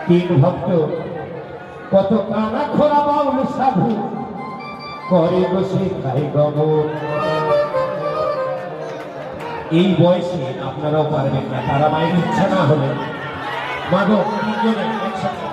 তিন ভক্ত কত কানা খোরা বাউল সাধু করে বসে খাই গমন। এই বয়সে আপনারাও পারবেন না, তারা মায়ের ইচ্ছা না হলে মাগো তিনজনে একসাথে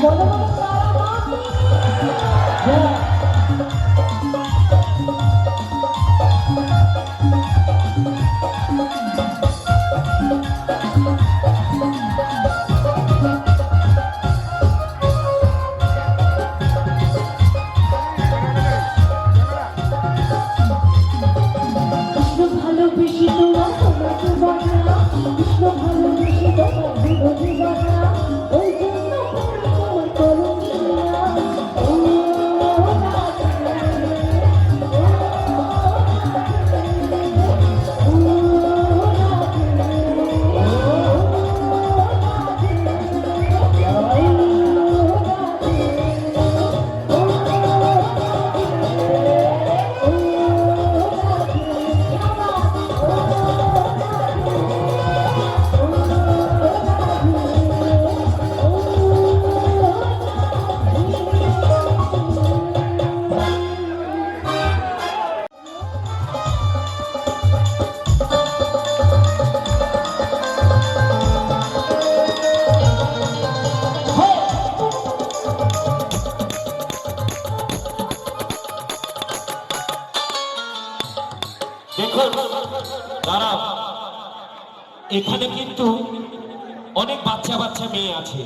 বলো বলো তারা মাকে। কৃষ্ণ ভালোবেসে তোমার তোমাকে বানা, কৃষ্ণ ভালোবেসে তোমার বিরোধী বানা, ওই জন্য তোমার করুণিয়া। ও রাধে, ও দেখুন দাঁড়াও, এখানে কিন্তু অনেক বাচ্চা বাচ্চা মেয়ে আছে,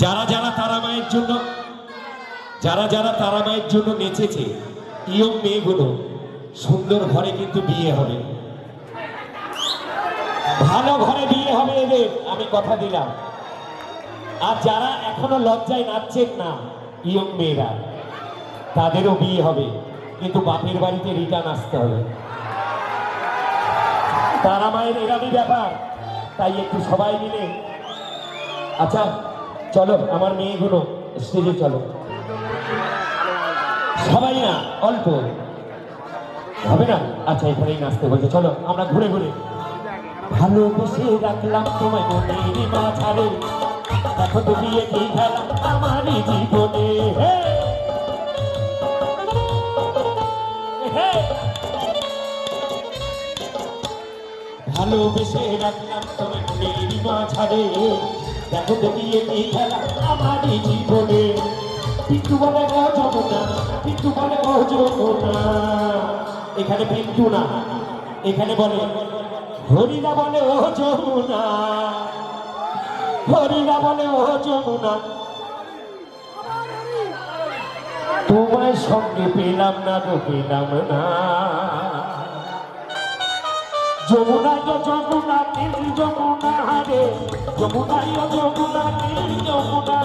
যারা যারা তারা মায়ের জন্য নেচেছে, ইয়ং মেয়েগুলো সুন্দর ঘরে কিন্তু বিয়ে হবে, ভালো ঘরে বিয়ে হবে এদের, আমি কথা দিলাম। আর যারা এখনো লজ্জায় নাচছেন না ইয়ং মেয়েরা, তাদেরও বিয়ে হবে, কিন্তু বাপের বাড়িতে রিটার্ন আসতে হবে। তারা মায়ের এরামি ব্যাপার, তাই একটু সবাই মিলে, আচ্ছা চলো আমার মেয়েগুলো স্টেজে চলো, সবাই না অল্প হবে না, আচ্ছা এখানেই নাচতে বলছে, চলো আমরা ঘুরে ঘুরে। ভালোবেসে রাখলাম তোমায় মনের মাঝারে, দেখো তো বিয়ে কি খেলা আমারই জীবনে। ভালোবেসে রাখলাম তোমায় মনের মাঝারে, দেখো তো বিয়ে কি খেলা আমারই জীবনে। পিন্টু বলে ও যমুনা, পিন্টু বলে ও যমুনা, এখানে পিন্টু না, এখানে বলে হরিদা বলে ও যমুনা, হরিদা বলে ও যমুনা, তোমায় সঙ্গে পেলাম না তো পেলাম না। যমুনা গো যমুনা নীল যমুনা রে, যমুনা গো যমুনা নীল যমুনা,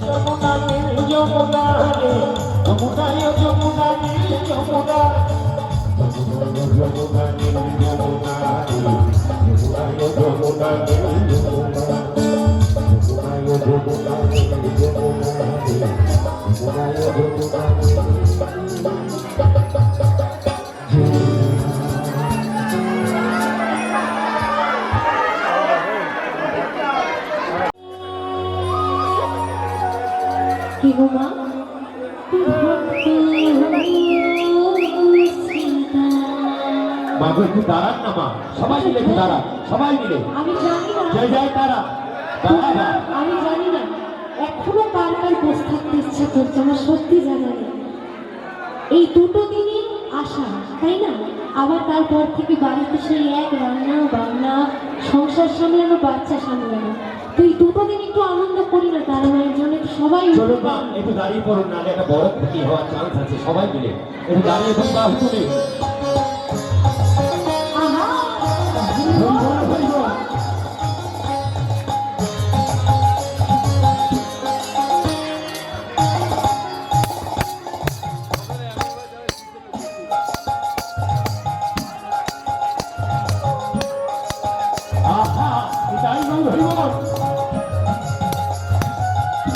যমুনা নীল যমুনা রে, যমুনা গো যমুনা নীল যমুনা, যমুনা নীল যমুনা রে, যমুনা গো যমুনা নীল যমুনা, যমুনা গো যমুনা নীল যমুনা রে, যমুনা গো যমুনা নীল কি গো মা, মাগো একটু দাঁড়ান না মা, সবাই মিলে একটু দাঁড়ান, সবাই মিলে আমি জানি না, জয় জয় তারা, দাঁড়া আমি জানি না এখনো কার কার বসে থাকতে ইচ্ছা করছে, আমার সত্যি জানা নেই। এই দুটো দিনই আশা, তাই না? আবার তারপর থেকে বাড়িতে সেই এক রান্না বান্না, সংসার সামলানো, বাচ্চা সামলানো। তো এই দুটো দিন একটু আনন্দ করি না তারা মায়ের জন্য, একটু সবাই চলুন মা একটু দাঁড়িয়ে পড়ুন, নাহলে একটা বড় ক্ষতি হওয়ার চান্স আছে, সবাই মিলে একটু দাঁড়িয়ে পড়ুন, বাহু তুলে আহা আহা এটাই নয় হরিবল।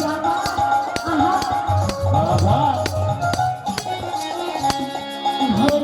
বাবা, আহা বাবা ঘরে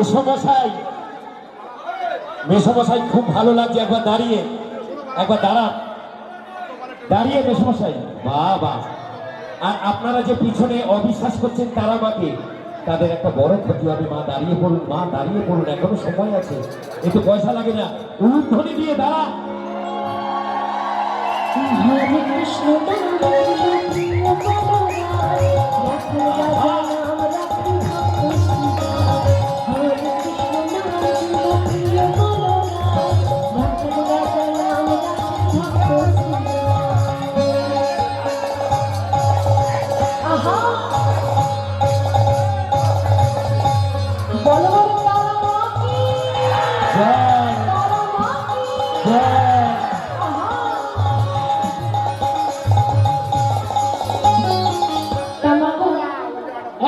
মেসমশাই, মেসমশাই খুব ভালো লাগছে, একবার দাঁড়িয়ে, একবার দাঁড়ান, দাঁড়িয়ে মেসমশাই, বাবা। আর আপনারা যে পিছনে অবিশ্বাস করছেন তারা মাকে, তাদের একটা বড় ক্ষতি হবে। মা দাঁড়িয়ে পড়ুন, মা দাঁড়িয়ে পড়ুন, এখনো সময় আছে, একটু পয়সা লাগে না, উলুধ্বনি দিয়ে দাঁড়া। হরে কৃষ্ণ নাম প্রিয় করো রাখো রাজা নাম রাখো হরে কৃষ্ণ নাম প্রিয় করো রাখো রাজা নাম রাখো আহা বলো তারা মা কি জয় তারা মা কি জয়।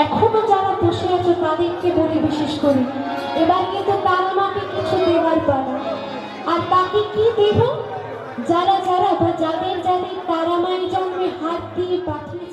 এখনো যারা বসে আছে তাদেরকে বলে বিশেষ করে এবার কিন্তু তারা মাকে কিছু দেওয়ার পালা। আর তাকে কি দেব? যারা যারা বা যাদের যাদের তারা মায়ের জন্মে হাত দিয়ে পাঠিয়ে